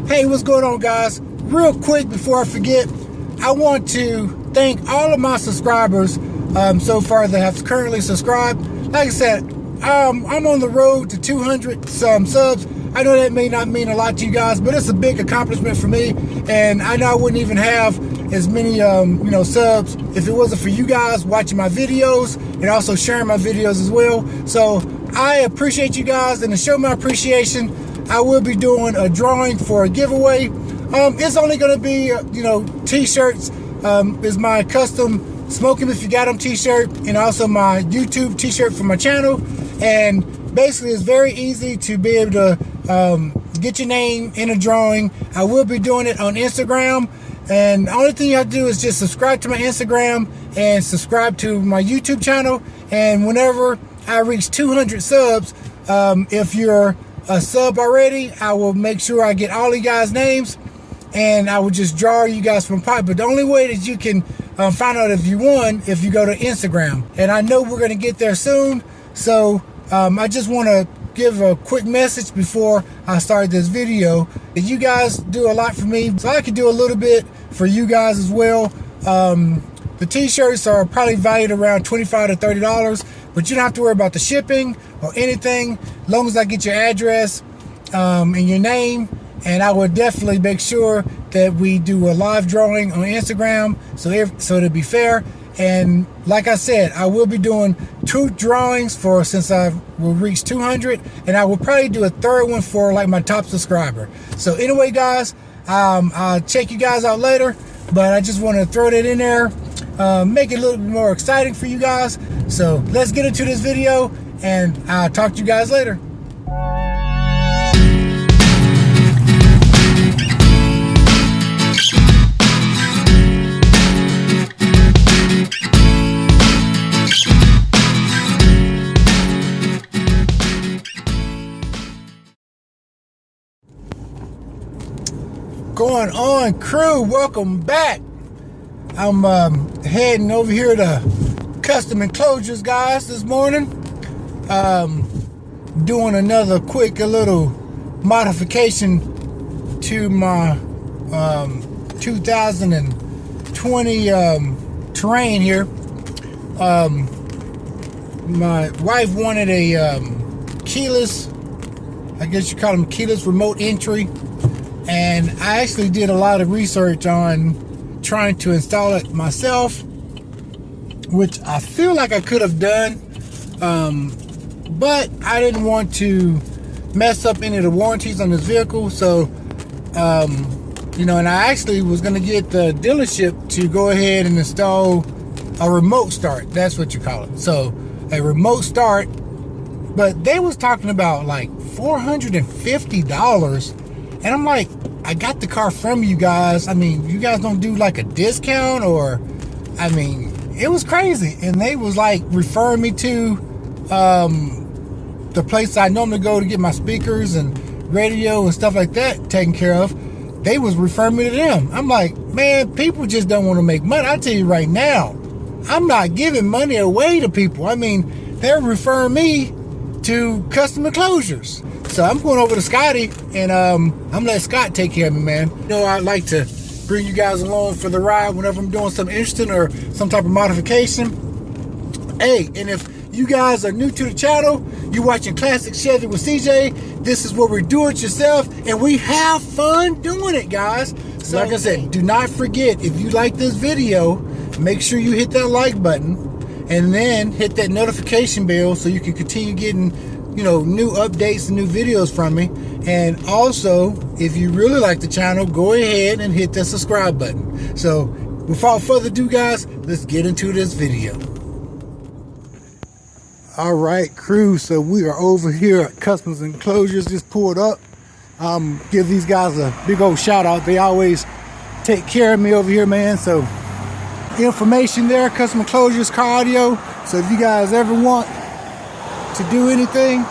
Hey, what's going on, guys? Real quick before I forget, I want to thank all of my subscribers so far that have currently subscribed. Like I said, I'm on the road to 200 subs. I know that may not mean a lot to you guys, but it's a big accomplishment for me, and I know I wouldn't even have as many subs if it wasn't for you guys watching my videos and also sharing my videos as well. So I appreciate you guys, and to show my appreciation, I will be doing a drawing for a giveaway. It's only going to be t-shirts. Is my custom Smoke 'em If You Got 'em t-shirt, and also my YouTube t-shirt for my channel. And basically it's very easy to be able to get your name in a drawing. I will be doing it on Instagram, and the only thing you have to do is just subscribe to my Instagram and subscribe to my YouTube channel. And whenever I reach 200 subs, if you're a sub already, I will make sure I get all you guys' names, and I will just draw you guys from pot. But the only way that you can find out if you won, if you go to Instagram. And I know we're going to get there soon, so I just want to give a quick message before I start this video. That you guys do a lot for me, so I can do a little bit for you guys as well. The t-shirts are probably valued around $25 to $30, but you don't have to worry about the shipping or anything, as long as I get your address and your name. And I will definitely make sure that we do a live drawing on Instagram, so it'll be fair. And like I said, I will be doing 2 drawings since I will reach 200, and I will probably do a 3rd one for like my top subscriber. So anyway, guys, I'll check you guys out later, but I just want to throw that in there, make it a little bit more exciting for you guys. So let's get into this video, and I'll talk to you guys later. Going on, crew, welcome back. I'm heading over here to Custom Enclosures, guys, this morning. Doing another quick little modification to my 2020 Terrain here. My wife wanted a keyless, I guess you call them keyless remote entry. And I actually did a lot of research on trying to install it myself, which I feel like I could have done, but I didn't want to mess up any of the warranties on this vehicle. So, and I actually was going to get the dealership to go ahead and install a remote start. That's what you call it. So, a remote start, but they was talking about like $450. And I'm like, I got the car from you guys. I mean, you guys don't do like a discount, or, I mean, it was crazy. And they was like referring me to the place I normally go to get my speakers and radio and stuff like that taken care of. They was referring me to them. I'm like, man, people just don't want to make money. I tell you right now, I'm not giving money away to people. I mean, they're referring me to Custom Enclosures. So I'm going over to Scotty, and I'm gonna let Scott take care of me, man. I like to bring you guys along for the ride whenever I'm doing something interesting or some type of modification. Hey, and if you guys are new to the channel, you're watching Classic Chevy with CJ, this is where we do it yourself, and we have fun doing it, guys. So like I said, do not forget, if you like this video, make sure you hit that like button, and then hit that notification bell so you can continue getting new updates and new videos from me. And also, if you really like the channel, go ahead and hit that subscribe button. So without further ado, guys, let's get into this video. All right, crew, so we are over here at Custom Enclosures. Just pulled up. Give these guys a big old shout out. They always take care of me over here, man. So information there, Custom Enclosures, car audio. So if you guys ever want to do anything,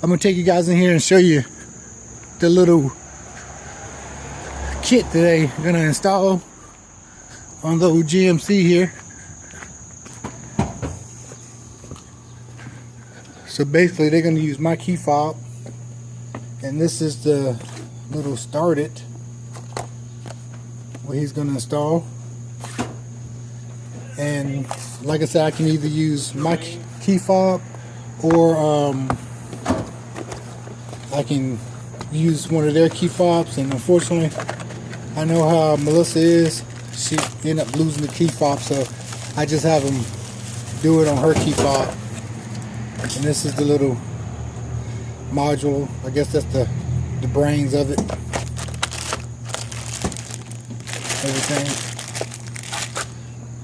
I'm gonna take you guys in here and show you the little kit that they're gonna install on the old GMC here. So basically they're gonna use my key fob And this is the little start it what he's going to install. And like I said, I can either use my key fob or I can use one of their key fobs. And unfortunately, I know how Melissa is. She ended up losing the key fob, so I just have them do it on her key fob. And this is the little module. I guess that's the brains of it. Everything.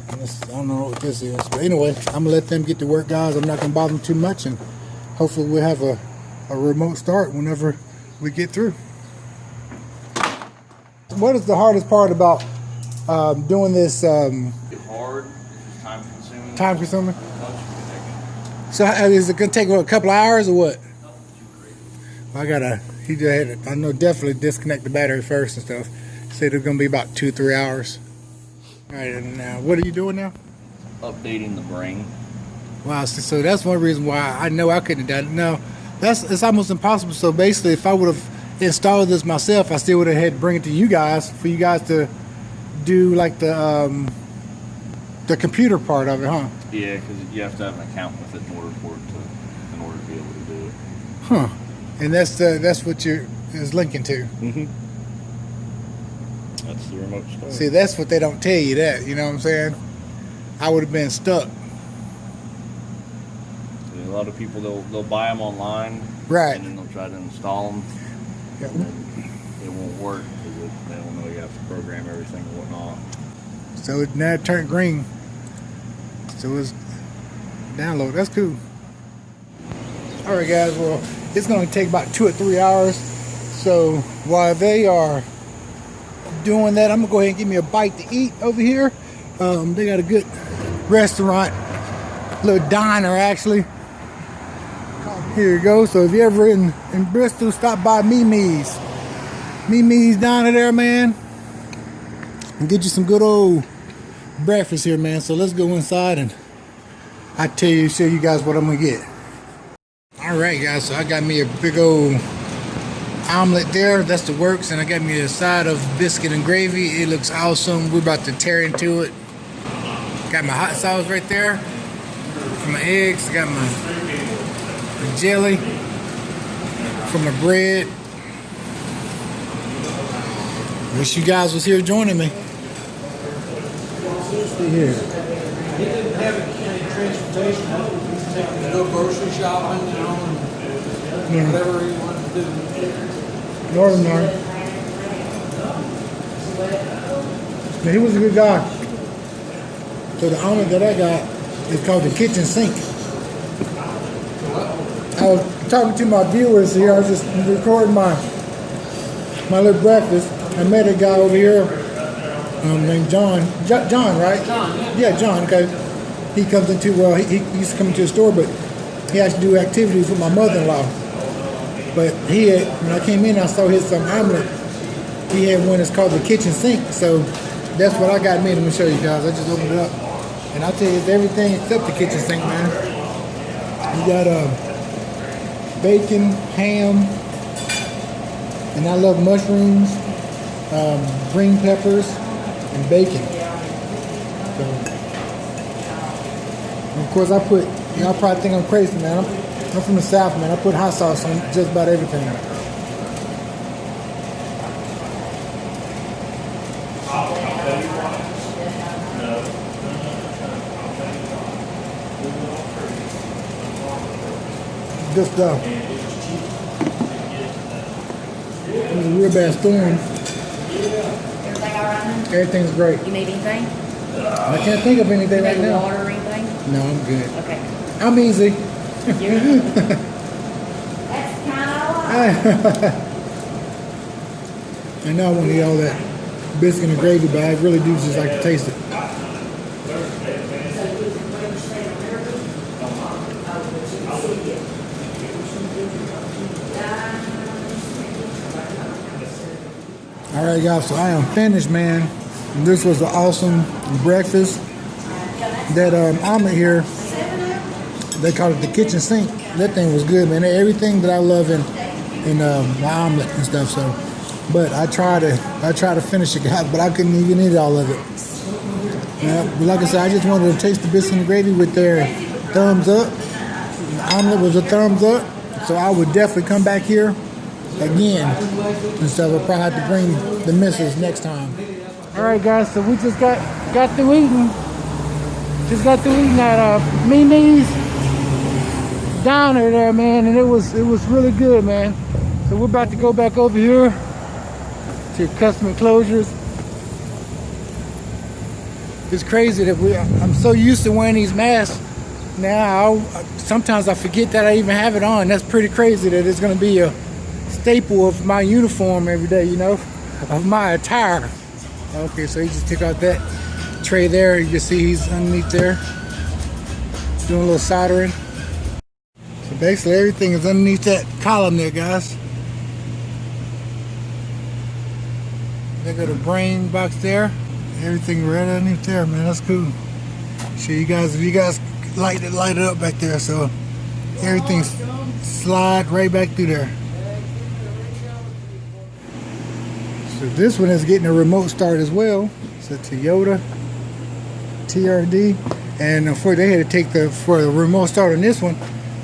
And this, I don't know what this is, but anyway, I'm gonna let them get to work, guys. I'm not gonna bother them too much, and hopefully we'll have a remote start whenever we get through. What is the hardest part about doing this? It's hard. It's time consuming. Time consuming. So is it gonna take a couple of hours or what? I gotta. He just had to, I know, definitely disconnect the battery first and stuff. Said it's gonna be about 2-3 hours. All right, and now what are you doing now? Updating the brain. Wow, so that's one reason why I know I couldn't have done it. No, it's almost impossible. So basically, if I would have installed this myself, I still would have had to bring it to you guys for you guys to do like the computer part of it, huh? Yeah, because you have to have an account with it in order to be able to do it. Huh? And that's what is linking to. Mm-hmm. That's the remote start. See, that's what they don't tell you. That, you know what I'm saying? I would have been stuck. Yeah, a lot of people they'll buy them online, right? And then they'll try to install them. Yep. It won't work because they don't know you have to program everything and whatnot. So now it turned green. So it's download. That's cool. All right, guys. Well, it's going to take about 2 or 3 hours. So while they are doing that, I'm gonna go ahead and give me a bite to eat over here. They got a good restaurant, little diner actually. Here you go. So if you're ever in Bristol, stop by Mimi's diner there, man, and get you some good old breakfast here, man. So let's go inside and show you guys what I'm gonna get. All right, guys. So I got me a big old omelet there. That's the works, and I got me a side of biscuit and gravy. It looks awesome. We're about to tear into it. Got my hot sauce right there for my eggs. Got my jelly for my bread. Wish you guys was here joining me. See here. He didn't have any transportation. To go grocery shopping, you know, and whatever he wanted to do. Northern. But he was a good guy. So the omelet that I got is called the kitchen sink. I was talking to my viewers here. I was just recording my little breakfast. I met a guy over here named John. John, right? John, yeah. Yeah, John. Okay. He comes into, he used to come into the store, but he has to do activities with my mother-in-law. But when I came in, I saw his omelet. He had one that's called the kitchen sink. So that's what I got made. Let me show you guys. I just opened it up. And I'll tell you, it's everything except the kitchen sink, man. You got bacon, ham, and I love mushrooms, green peppers, and bacon. So, and of course, I put, y'all probably think I'm crazy, man. I'm from the South, man. I put hot sauce on just about everything. Good stuff. It was a real bad storm. Everything all right, honey? Everything's great. You need anything? I can't think of anything right Need now. water or anything? No, I'm good. Okay. I'm easy. That's kind of a I know I want to eat all that biscuit and gravy, but I really do just like to taste it. All right, guys, so I am finished, man. This was an awesome breakfast. That omelet here, they call it the kitchen sink. That thing was good, man. Everything that I love in and my omelet and stuff. So, but I try to finish it, guys, but I couldn't even eat all of it. Yeah, but like I said, I just wanted to taste the biscuits and gravy with their thumbs up. The omelet was a thumbs up, so I would definitely come back here again and stuff. I'll probably have to bring the missus next time. All right, guys, so we just got through eating. Just got through eating at Mimi's diner there, man, and it was really good, man. So we're about to go back over here to custom enclosures. It's crazy that I'm so used to wearing these masks now. Sometimes I forget that I even have it on. That's pretty crazy that it's going to be a staple of my uniform every day, you know, of my attire. Okay, so he just took out that tray there. You can see he's underneath there doing a little soldering. So basically everything is underneath that column there, guys. They got a brain box there. Everything right underneath there, man. That's cool. Show you guys, if you guys light it up back there, so everything slide right back through there. So this one is getting a remote start as well. It's a Toyota TRD, and for they had to take for the remote start on this one,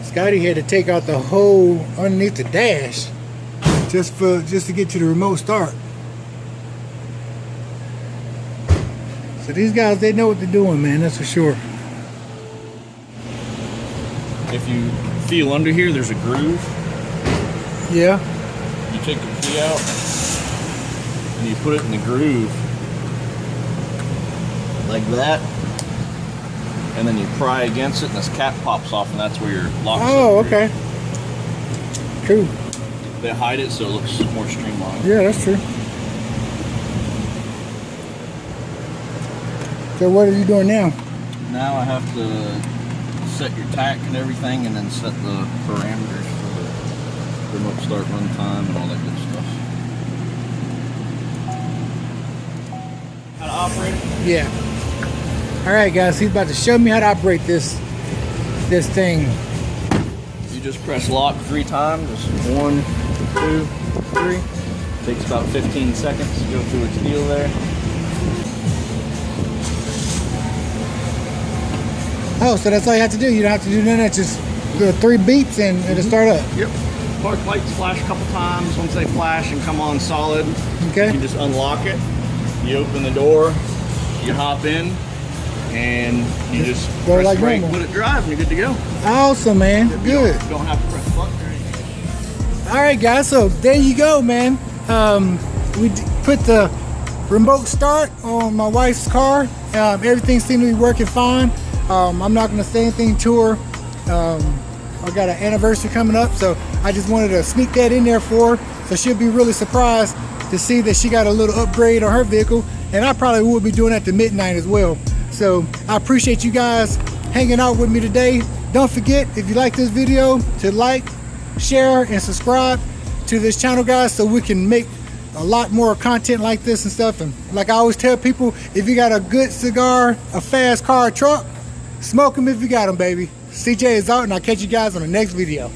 Scotty had to take out the hole underneath the dash just to get to the remote start. So these guys, they know what they're doing, man, that's for sure. If you feel under here, there's a groove. Yeah. You take the key out and you put it in the groove like that, and then you pry against it and this cap pops off, and that's where your lock. Oh, okay. Cool. They hide it so it looks more streamlined. Yeah, that's true. So what are you doing now? Now I have to set your tack and everything, and then set the parameters for the remote start run time and all that good stuff. How to operate it? Yeah. All right, guys. He's about to show me how to operate this thing. You just press lock 3 times. Just 1, 2, 3. Takes about 15 seconds to go through its deal there. Oh, so that's all you have to do. You don't have to do nothing. Just the 3 beeps and it'll start up. Yep. Park lights flash a couple times. Once they flash and come on solid, okay, you just unlock it. You open the door. You hop in, and you just go press like brake, normal. let it drive, and you're good to go. Awesome, man. Good. You don't have to press a button or anything. All right, guys. So there you go, man. We put the remote start on my wife's car. Everything seemed to be working fine. I'm not going to say anything to her. I got an anniversary coming up, so I just wanted to sneak that in there for her, so she'll be really surprised to see that she got a little upgrade on her vehicle, and I probably will be doing that to midnight as well. So I appreciate you guys hanging out with me today. Don't forget, if you like this video, to like, share, and subscribe to this channel, guys, so we can make a lot more content like this and stuff. And like I always tell people, if you got a good cigar, a fast car, truck, smoke them if you got them, baby. CJ is out, and I'll catch you guys on the next video.